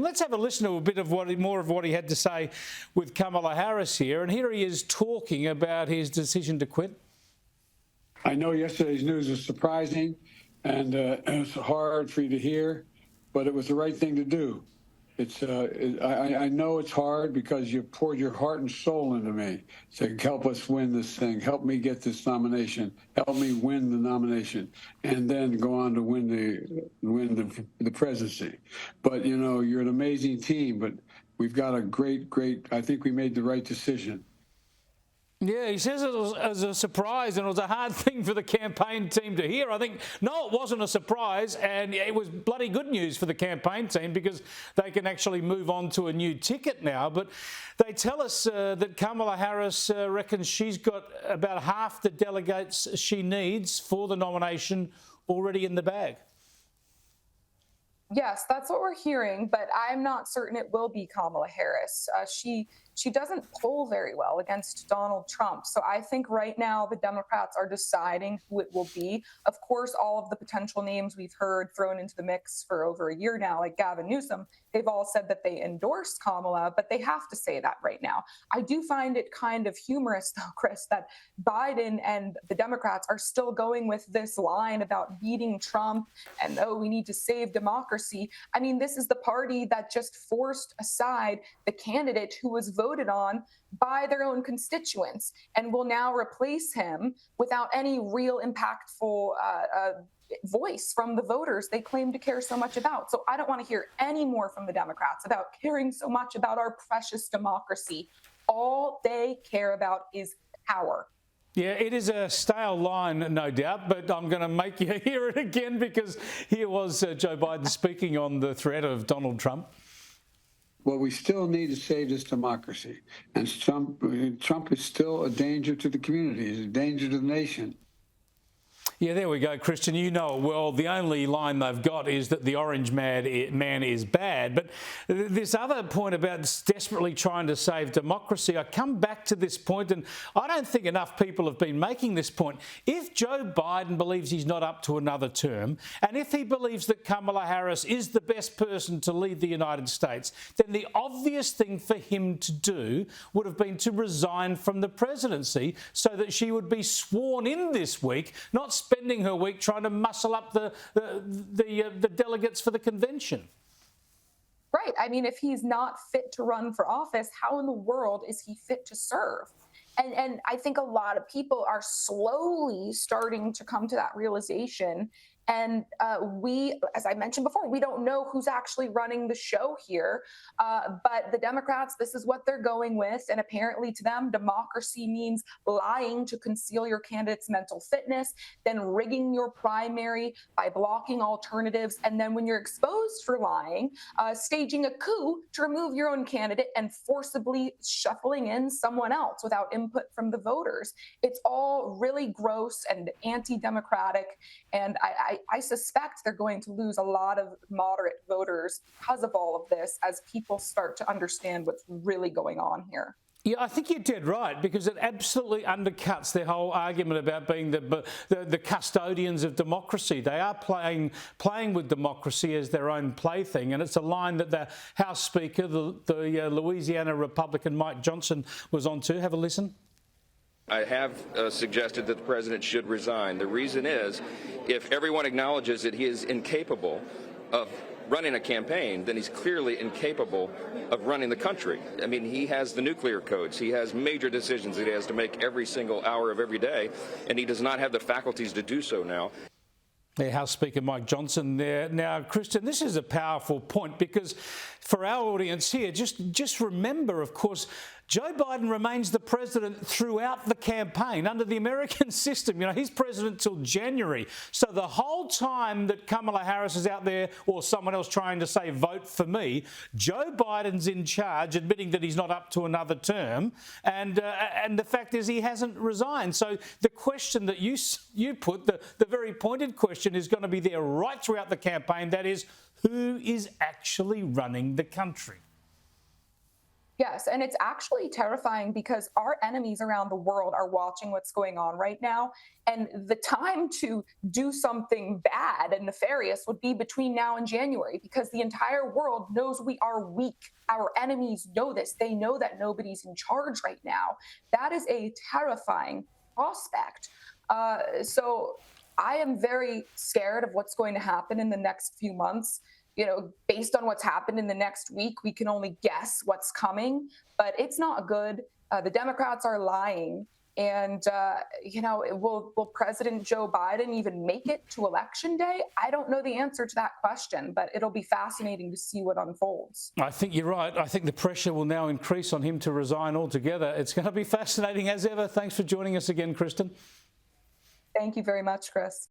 Let's have a listen to a bit of more of what he had to say with Kamala Harris here. And here he is talking about his decision to quit. I know yesterday's news was surprising and it was hard for you to hear, but it was the right thing to do. I know it's hard because you poured your heart and soul into me to help us win this thing, help me get this nomination, help me win the nomination, and then go on to win the presidency. But you know, you're an amazing team. But we've got a great. I think we made the right decision. Yeah, he says it was as a surprise and it was a hard thing for the campaign team to hear. I think, no, it wasn't a surprise, and it was bloody good news for the campaign team because they can actually move on to a new ticket now. But they tell us that Kamala Harris reckons she's got about half the delegates she needs for the nomination already in the bag. Yes, that's what we're hearing, but I'm not certain it will be Kamala Harris. She doesn't poll very well against Donald Trump. So I think right now the Democrats are deciding who it will be. Of course, all of the potential names we've heard thrown into the mix for over a year now, like Gavin Newsom, they've all said that they endorsed Kamala, but they have to say that right now. I do find it kind of humorous, though, Chris, that Biden and the Democrats are still going with this line about beating Trump and, oh, we need to save democracy. I mean, this is the party that just forced aside the candidate who was voted on by their own constituents and will now replace him without any real impactful voice from the voters they claim to care so much about. So I don't want to hear any more from the Democrats about caring so much about our precious democracy. All they care about is power. Yeah, it is a stale line, no doubt, but I'm going to make you hear it again because here was Joe Biden speaking on the threat of Donald Trump. Well, we still need to save this democracy. And Trump is still a danger to the community, he's a danger to the nation. Yeah, there we go, Kristin. You know it well. The only line they've got is that the orange man is bad. But this other point about desperately trying to save democracy, I come back to this point, and I don't think enough people have been making this point. If Joe Biden believes he's not up to another term, and if he believes that Kamala Harris is the best person to lead the United States, then the obvious thing for him to do would have been to resign from the presidency so that she would be sworn in this week, not spending her week trying to muscle up the delegates for the convention. Right. I mean, if he's not fit to run for office, how in the world is he fit to serve? And I think a lot of people are slowly starting to come to that realization. And we, as I mentioned before, we don't know who's actually running the show here. But the Democrats, this is what they're going with. And apparently to them, democracy means lying to conceal your candidate's mental fitness, then rigging your primary by blocking alternatives. And then when you're exposed for lying, staging a coup to remove your own candidate and forcibly shuffling in someone else without input from the voters. It's all really gross and anti-democratic. And I suspect they're going to lose a lot of moderate voters because of all of this as people start to understand what's really going on here. Yeah, I think you're dead right, because it absolutely undercuts their whole argument about being the custodians of democracy. They are playing with democracy as their own plaything, and it's a line that the House Speaker, the Louisiana Republican Mike Johnson, was on to. Have a listen. I have suggested that the president should resign. The reason is, if everyone acknowledges that he is incapable of running a campaign, then he's clearly incapable of running the country. I mean, he has the nuclear codes. He has major decisions that he has to make every single hour of every day, and he does not have the faculties to do so now. House Speaker Mike Johnson there. Now, Kristin, this is a powerful point because for our audience here, just remember, of course, Joe Biden remains the president throughout the campaign under the American system. You know, he's president till January. So the whole time that Kamala Harris is out there or someone else trying to say, vote for me, Joe Biden's in charge, admitting that he's not up to another term. And the fact is he hasn't resigned. So the question that you put, the very pointed question, is going to be there right throughout the campaign. That is, who is actually running the country? Yes, and it's actually terrifying because our enemies around the world are watching what's going on right now. And the time to do something bad and nefarious would be between now and January because the entire world knows we are weak. Our enemies know this. They know that nobody's in charge right now. That is a terrifying prospect. So I am very scared of what's going to happen in the next few months. Based on what's happened in the next week, we can only guess what's coming, but it's not good. The Democrats are lying. And, will President Joe Biden even make it to Election Day? I don't know the answer to that question, but it'll be fascinating to see what unfolds. I think you're right. I think the pressure will now increase on him to resign altogether. It's going to be fascinating as ever. Thanks for joining us again, Kristin. Thank you very much, Chris.